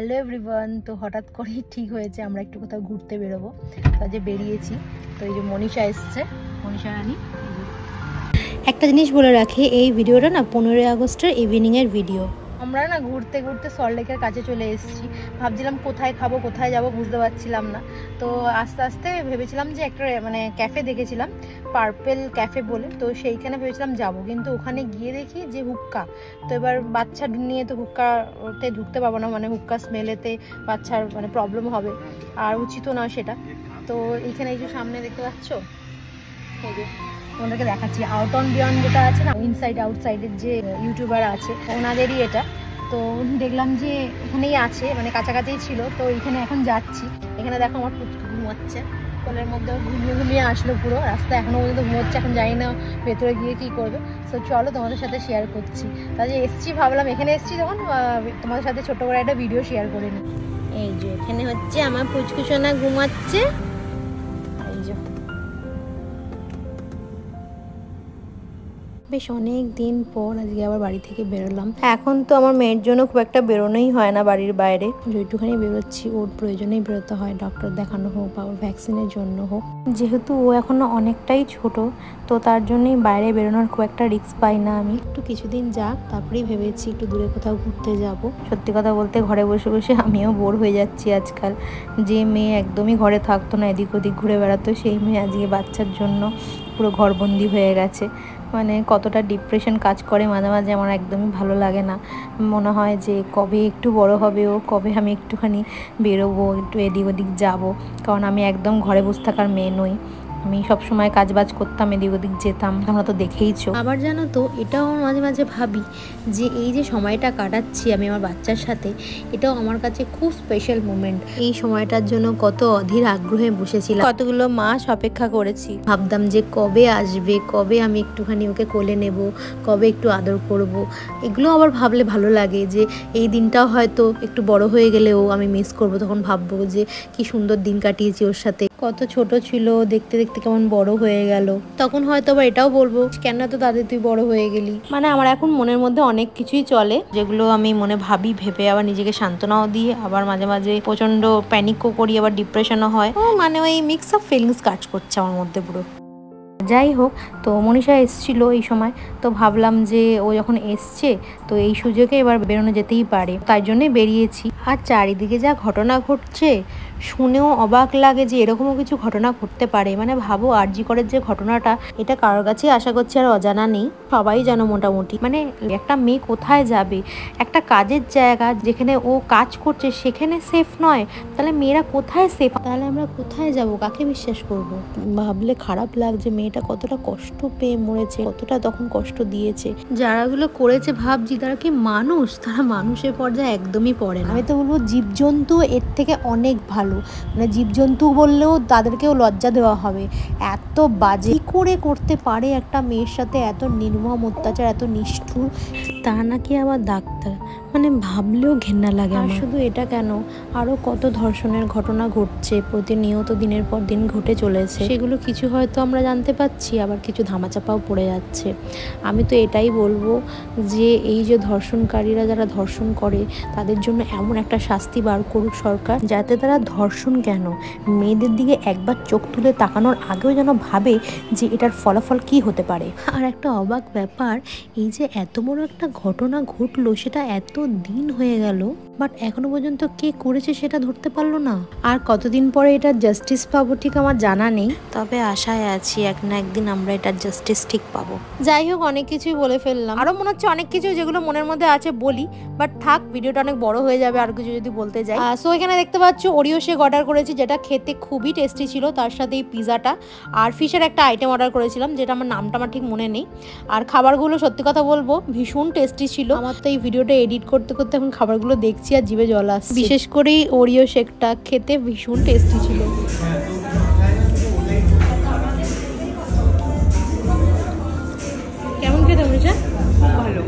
Hello everyone. তো হঠাৎ করেই ঠিক হয়েছে আমরা একটু কোথাও ঘুরতে বেরোবো, কাজে বেরিয়েছি। তো এই যে মনীষা এসছে, মনীষা রানী। একটা জিনিস বলে রাখি, এই ভিডিওটা না 15ই আগস্টের ইভিনিংয়ের ভিডিও। আমরা না ঘুরতে ঘুরতে সল্টলেকের কাছে চলে এসেছি। ভাবছিলাম কোথায় খাবো কোথায় যাব বুঝতে পারছিলাম না। তো আস্তে আস্তে ভেবেছিলাম যে একটা ক্যাফে দেখেছিলাম, পার্পেল ক্যাফে বলে, তো সেইখানে ভেবেছিলাম যাব, কিন্তু ওখানে গিয়ে দেখি যে হুক্কা। তো এবার বাচ্চা নিয়ে তো হুক্কাতে ঢুকতে পারবো না, হুক্কা স্মেলেতে বাচ্চার প্রবলেম হবে, আর উচিত না সেটা। তো এইখানে এই যে সামনে দেখতে পাচ্ছ, এই যে ওনাদেরকে দেখাচ্ছি, আউট অন বিয়ন্ড যেটা আছে না, ইনসাইড আউটসাইডের যে ইউটিউবার আছে ওনাদেরই এটা। তো দেখলাম যে এখানেই আছে, কাছাকাছিই ছিল। তো এখানে এখন যাচ্ছি। এখানে দেখো আমার পুচকু ঘুমাচ্ছে কোলের মধ্যে, ঘুমিয়ে ঘুমিয়ে আসলো পুরো রাস্তা, এখনো পর্যন্ত ঘুমোচ্ছে। এখন জানি না ভেতরে গিয়ে কি করবে। তো চলো তোমাদের সাথে শেয়ার করছি। তাহলে এসছি, ভাবলাম এখানে এসছি যখন তোমাদের সাথে ছোট করে একটা ভিডিও শেয়ার করে নিই। এই যে এখানে হচ্ছে আমার পুচকু সোনা ঘুমাচ্ছে। বেশ অনেক দিন পর আজকে আবার বাড়ি থেকে বেরোলাম। এখন তো আমার মেয়ের জন্য খুব একটা বেরোনোই হয় না বাড়ির বাইরে, যেটুখানি বেরোচ্ছি ওর প্রয়োজনেই বেরোতে হয়, ডক্টর দেখানো হোক বা ওর ভ্যাকসিনের জন্য হোক। যেহেতু ও এখনো অনেকটাই ছোট, তো তার জন্যই বাইরে বেরোনোর খুব একটা রিস্ক পাই না আমি। একটু কিছুদিন যাক, তারপরেই ভেবেছি একটু দূরে কোথাও ঘুরতে যাব। সত্যি কথা বলতে ঘরে বসে বসে আমিও বোর হয়ে যাচ্ছি আজকাল। যে মেয়ে একদমই ঘরে থাকতো না, এদিক ওদিক ঘুরে বেড়াতো, সেই মেয়ে আজকে বাচ্চার জন্য পুরো ঘরবন্দি হয়ে গেছে। কতটা ডিপ্রেশন কাজ করে মাঝে মাঝে আমার একদমই ভালো লাগে না। মনে হয় যে কবে একটু বড় হবে ও, কবে আমি একটুখানি বেরোবো, একটু এদিক ওদিক যাবো। কারণ আমি একদম ঘরে বসে থাকার মেয়ে নই, আমি সবসময় কাজবাজ করতাম, এদিক ওদিক যেতাম, তোমরা তো দেখেইছো। আবার জানো তো, এটাও মাঝে মাঝে ভাবি যে এই যে সময়টা কাটাচ্ছি আমি আমার বাচ্চার সাথে, এটাও আমার কাছে খুব স্পেশাল মোমেন্ট। এই সময়টার জন্য কত অধীর আগ্রহে বসেছিলাম, কতগুলো মাস অপেক্ষা করেছি। ভাবতাম যে কবে আসবে, কবে আমি একটুখানি ওকে কোলে নেব, কবে একটু আদর করব। এগুলো আবার ভাবলে ভালো লাগে যে এই দিনটাও হয়তো একটু বড় হয়ে গেলেও আমি মিস করব। তখন ভাববো যে কি সুন্দর দিন কাটিয়েছি ওর সাথে, কত ছোট ছিল, দেখতে দেখতে কেমন বড় হয়ে গেল। তখন হয়তো আবার এটাও বলবো, কেন তো দাদি তুই বড় হয়ে গেলি। আমার এখন মনের মধ্যে অনেক কিছুই চলে, যেগুলো আমি মনে ভাবি, ভেবে আবার নিজেকে সান্ত্বনাও দিই, আবার মাঝে মাঝে প্রচন্ড প্যানিকও করি, আবার ডিপ্রেশনও হয়। ওই মিক্স আপ ফিলিংস কাজ করছে আমার মধ্যে পুরো। যাই হোক, তো মনীষা এসছিল এই সময়, তো ভাবলাম যে ও যখন এসছে তো এই সুযোগে এবার বেরোনো যেতেই পারে, তাই জন্যই বেরিয়েছি। আর চারিদিকে যা ঘটনা ঘটছে শুনেও অবাক লাগে যে এরকমও কিছু ঘটনা ঘটতে পারে। ভাবো আরজি করের যে ঘটনাটা, এটা কারোর কাছে আশা করছি আর অজানা নেই, সবাই জানো মোটামুটি। একটা মেয়ে কোথায় যাবে, একটা কাজের জায়গা যেখানে ও কাজ করছে সেখানে সেফ নয়, তাহলে মেয়েরা কোথায় সেফ? তাহলে আমরা কোথায় যাব, কাকে বিশ্বাস করব? ভাবলে খারাপ লাগছে মেয়েটা কতটা কষ্ট পেয়ে মরেছে, কতটা তখন কষ্ট দিয়েছে। যারাগুলো করেছে ভাবছি তারা কি মানুষ? তারা মানুষের পর্যায়ে একদমই পড়ে না। আমি তো বলবো জীবজন্তু এর থেকে অনেক ভালো। জীবজন্তু বললেও তাদেরকেও লজ্জা দেওয়া হবে, এত বাজে কি করে করতে পারে একটা মেয়ের সাথে, এত নির্মম অত্যাচার, এত নিষ্ঠুর। তা নাকি আবার ডাক্তার, ভাবলেও ঘেন্না লাগে। আর শুধু এটা কেন, আরো কত ধর্ষণের ঘটনা ঘটছে প্রতিনিয়ত, দিনের পর দিন ঘটে চলেছে। সেগুলো কিছু হয়তো আমরা জানতে পাচ্ছি, আবার কিছু ধামাচাপাও পড়ে যাচ্ছে। আমি তো এটাই বলবো যে এই যে ধর্ষণকারীরা যারা ধর্ষণ করে তাদের জন্য এমন একটা শাস্তি বার করুক সরকার, যাতে তারা ধর্ষণ কেন, মেয়েদের দিকে একবার চোখ তুলে তাকানোর আগেও যেন ভাবে যে এটার ফলাফল কি হতে পারে। আর একটা অবাক ব্যাপার, এই যে এত বড় একটা ঘটনা ঘটলো, সেটা এত দিন হয়ে গেল, বাট এখনো পর্যন্ত কে করেছে সেটা ধরতে পারলো না। আর কতদিন পরে এটা জাস্টিস পাবো ঠিক আমার জানা নেই, তবে আশায় আছি এক না একদিন আমরা এটা জাস্টিস ঠিক পাবো। যাই হোক, অনেক কিছুই বলে ফেললাম, আরো মনে হচ্ছে অনেক কিছু যেগুলো মনের মধ্যে আছে বলি, বাট থাক, ভিডিওটা অনেক বড় হয়ে যাবে আর কিছু যদি বলতে যাই। সো এখানে দেখতে পাচ্ছ ওরিও শেক অর্ডার করেছি, যেটা খেতে খুবই টেস্টি ছিল। তার সাথে এই পিজাটা আর ফিশের একটা আইটেম অর্ডার করেছিলাম, যেটা আমার নামটা আমার ঠিক মনে নেই। আর খাবারগুলো সত্যি কথা বলবো ভীষণ টেস্টি ছিল। আমার তো এই ভিডিওটা এডিট করতে করতে এখন খাবারগুলো দেখছি আর জিভে জল আসছে। বিশেষ করে ওরিও শেকটা খেতে ভীষণ টেস্টি ছিল। কেমন খেতে মনীষা? ভালো।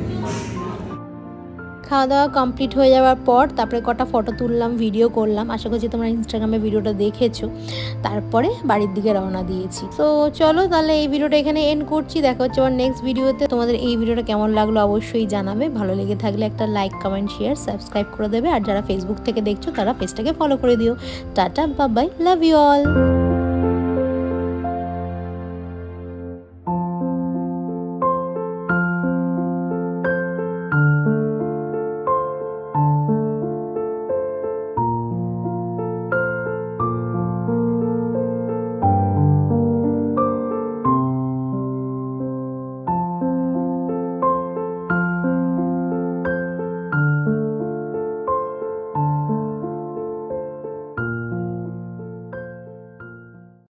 খাওয়া দাওয়া কমপ্লিট হয়ে যাওয়ার পর তারপরে কটা ফটো তুললাম, ভিডিও করলাম। আশা করছি তোমরা ইনস্টাগ্রামে ভিডিওটা দেখেছো। তারপরে বাড়ির দিকে রওনা দিয়েছি। তো চলো তাহলে এই ভিডিওটা এখানে এন্ড করছি। দেখা হচ্ছে আবার নেক্সট ভিডিওতে। তোমাদের এই ভিডিওটা কেমন লাগলো অবশ্যই জানাবে। ভালো লেগে থাকলে একটা লাইক, কমেন্ট, শেয়ার, সাবস্ক্রাইব করে দেবে। আর যারা ফেসবুক থেকে দেখছো তারা পেজটাকে ফলো করে দিও। Tata, bye bye, love you all.